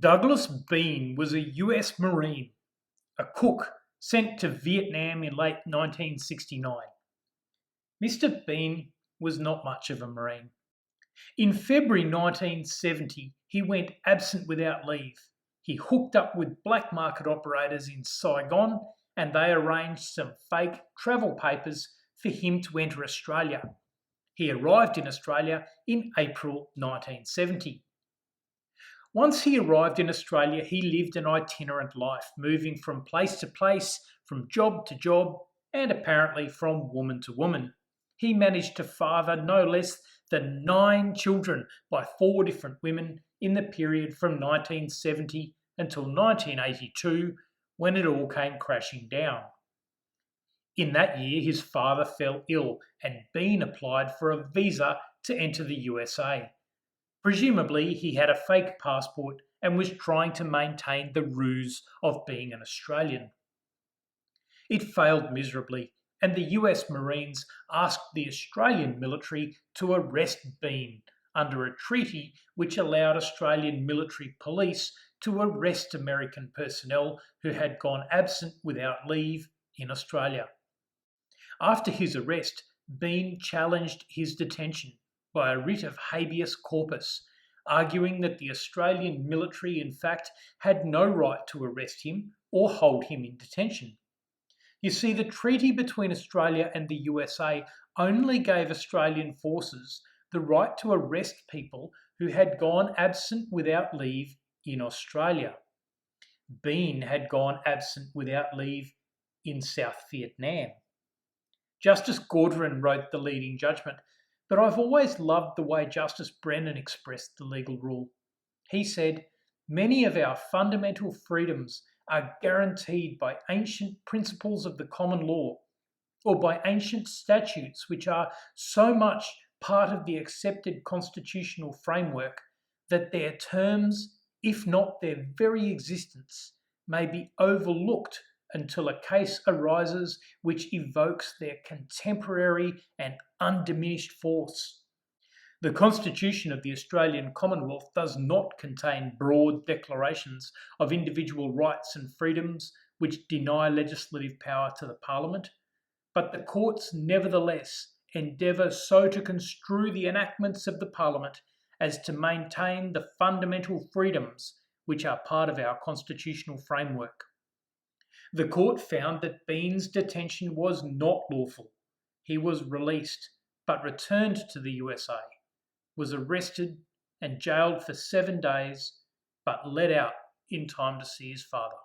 Douglas Beane was a US Marine, a cook sent to Vietnam in late 1969. Mr. Beane was not much of a Marine. In February 1970, he went absent without leave. He hooked up with black market operators in Saigon and they arranged some fake travel papers for him to enter Australia. He arrived in Australia in April 1970. Once he arrived in Australia, he lived an itinerant life, moving from place to place, from job to job, and apparently from woman to woman. He managed to father no less than 9 children by 4 different women in the period from 1970 until 1982, when it all came crashing down. In that year, his father fell ill and Beane applied for a visa to enter the USA. Presumably, he had a fake passport and was trying to maintain the ruse of being an Australian. It failed miserably, and the US Marines asked the Australian military to arrest Beane under a treaty which allowed Australian military police to arrest American personnel who had gone absent without leave in Australia. After his arrest, Beane challenged his detention by a writ of habeas corpus, arguing that the Australian military in fact had no right to arrest him or hold him in detention. You see, the treaty between Australia and the USA only gave Australian forces the right to arrest people who had gone absent without leave in Australia. Beane had gone absent without leave in South Vietnam. Justice Gaudron wrote the leading judgment, but I've always loved the way Justice Brennan expressed the legal rule. He said, "Many of our fundamental freedoms are guaranteed by ancient principles of the common law, or by ancient statutes which are so much part of the accepted constitutional framework that their terms, if not their very existence, may be overlooked until a case arises which evokes their contemporary and undiminished force." The Constitution of the Australian Commonwealth does not contain broad declarations of individual rights and freedoms which deny legislative power to the Parliament, but the courts nevertheless endeavour so to construe the enactments of the Parliament as to maintain the fundamental freedoms which are part of our constitutional framework. The court found that Beane's detention was not lawful. He was released, but returned to the USA, was arrested and jailed for 7 days, but let out in time to see his father.